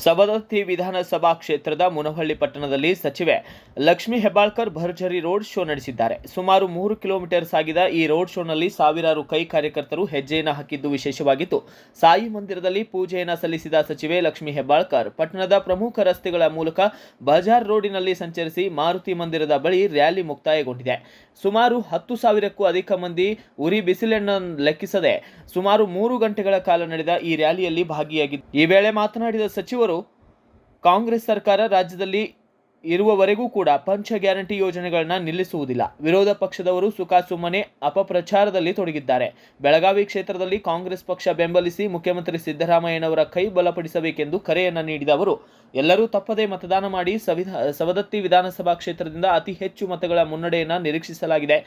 ಸವದತ್ತಿ ವಿಧಾನಸಭಾ ಕ್ಷೇತ್ರದ ಮುನವಳ್ಳಿ ಪಟ್ಟಣದಲ್ಲಿ ಸಚಿವೆ ಲಕ್ಷ್ಮೀ ಹೆಬ್ಬಾಳ್ಕರ್ ಭರ್ಜರಿ ರೋಡ್ ಶೋ ನಡೆಸಿದ್ದಾರೆ. ಸುಮಾರು 3 ಕಿಲೋಮೀಟರ್ ಸಾಗಿದ ಈ ರೋಡ್ ಶೋನಲ್ಲಿ ಸಾವಿರಾರು ಕೈ ಕಾರ್ಯಕರ್ತರು ಹೆಜ್ಜೆಯನ್ನು ಹಾಕಿದ್ದು ವಿಶೇಷವಾಗಿತ್ತು. ಸಾಯಿ ಮಂದಿರದಲ್ಲಿ ಪೂಜೆಯನ್ನು ಸಲ್ಲಿಸಿದ ಸಚಿವೆ ಲಕ್ಷ್ಮೀ ಹೆಬ್ಬಾಳ್ಕರ್ ಪಟ್ಟಣದ ಪ್ರಮುಖ ರಸ್ತೆಗಳ ಮೂಲಕ ಬಜಾರ್ ರೋಡಿನಲ್ಲಿ ಸಂಚರಿಸಿ ಮಾರುತಿ ಮಂದಿರದ ಬಳಿ ರ್ಯಾಲಿ ಮುಕ್ತಾಯಗೊಂಡಿದೆ. ಸುಮಾರು 10,000ಕ್ಕೂ ಅಧಿಕ ಮಂದಿ ಉರಿ ಬಿಸಿಲನ್ನು ಲೆಕ್ಕಿಸದೆ ಸುಮಾರು 3 ಗಂಟೆಗಳ ಕಾಲ ನಡೆದ ಈ ರ್ಯಾಲಿಯಲ್ಲಿ ಭಾಗಿಯಾಗಿದ್ದರು. ಈ ವೇಳೆ ಮಾತನಾಡಿದ ಸಚಿವರು, ಕಾಂಗ್ರೆಸ್ ಸರ್ಕಾರ ರಾಜ್ಯದಲ್ಲಿ ಇರುವವರೆಗೂ ಕೂಡ ಪಂಚ ಗ್ಯಾರಂಟಿ ಯೋಜನೆಗಳನ್ನು ನಿಲ್ಲಿಸುವುದಿಲ್ಲ. ವಿರೋಧ ಪಕ್ಷದವರು ಸುಮ್ಮನೆ ಅಪಪ್ರಚಾರದಲ್ಲಿ ತೊಡಗಿದ್ದಾರೆ. ಬೆಳಗಾವಿ ಕ್ಷೇತ್ರದಲ್ಲಿ ಕಾಂಗ್ರೆಸ್ ಪಕ್ಷ ಬೆಂಬಲಿಸಿ ಮುಖ್ಯಮಂತ್ರಿ ಸಿದ್ದರಾಮಯ್ಯನವರ ಕೈ ಬಲಪಡಿಸಬೇಕೆಂದು ಕರೆಯನ್ನು ನೀಡಿದ ಅವರು, ಎಲ್ಲರೂ ತಪ್ಪದೇ ಮತದಾನ ಮಾಡಿ ಸವದತ್ತಿ ವಿಧಾನಸಭಾ ಕ್ಷೇತ್ರದಿಂದ ಅತಿ ಹೆಚ್ಚು ಮತಗಳ ಮುನ್ನಡೆಯನ್ನು ನಿರೀಕ್ಷಿಸಲಾಗಿದೆ.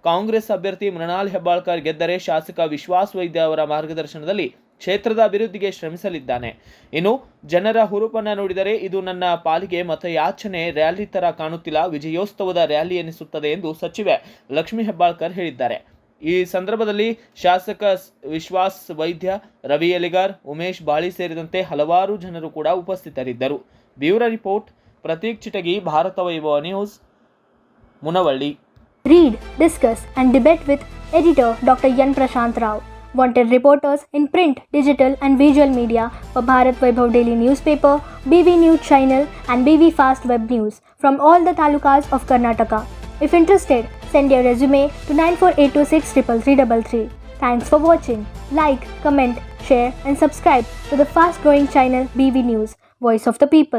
ಕಾಂಗ್ರೆಸ್ ಅಭ್ಯರ್ಥಿ ಮೃಣಾಲ್ ಹೆಬ್ಬಾಳ್ಕರ್ ಗೆದ್ದರೆ ಶಾಸಕ ವಿಶ್ವಾಸ್ ವೈದ್ಯ ಅವರ ಮಾರ್ಗದರ್ಶನದಲ್ಲಿ ಕ್ಷೇತ್ರದ ಅಭಿವೃದ್ಧಿಗೆ ಶ್ರಮಿಸಲಿದ್ದಾನೆ. ಇನ್ನು ಜನರ ಹುರುಪನ್ನು ನೋಡಿದರೆ ಇದು ನನ್ನ ಪಾಲಿಗೆ ಮತಯಾಚನೆ ರ್ಯಾಲಿ ತರ ಕಾಣುತ್ತಿಲ್ಲ, ವಿಜಯೋತ್ಸವದ ರ್ಯಾಲಿ ಎನಿಸುತ್ತದೆ ಎಂದು ಸಚಿವೆ ಲಕ್ಷ್ಮೀ ಹೆಬ್ಬಾಳ್ಕರ್ ಹೇಳಿದ್ದಾರೆ. ಈ ಸಂದರ್ಭದಲ್ಲಿ ಶಾಸಕ ವಿಶ್ವಾಸ್ ವೈದ್ಯ, ರವಿ ಎಲಿಗಾರ್, ಉಮೇಶ್ ಬಾಳಿ ಸೇರಿದಂತೆ ಹಲವಾರು ಜನರು ಕೂಡ ಉಪಸ್ಥಿತರಿದ್ದರು. ಬ್ಯೂರೋ ರಿಪೋರ್ಟ್, ಪ್ರತೀಕ್ ಚಿಟಗಿ, ಭಾರತ ವೈಭವ news, Munavalli. Read, discuss and debate with editor Dr. Yan Prashant Rao. Wanted reporters in print, digital and visual media for Bharat Vaibhav Daily Newspaper, BV News Channel and BV Fast Web News from all the talukas of Karnataka. If interested, send your resume to 9482633333. Thanks for watching. Like, comment, share and subscribe to the fast growing channel BV News, Voice of the People.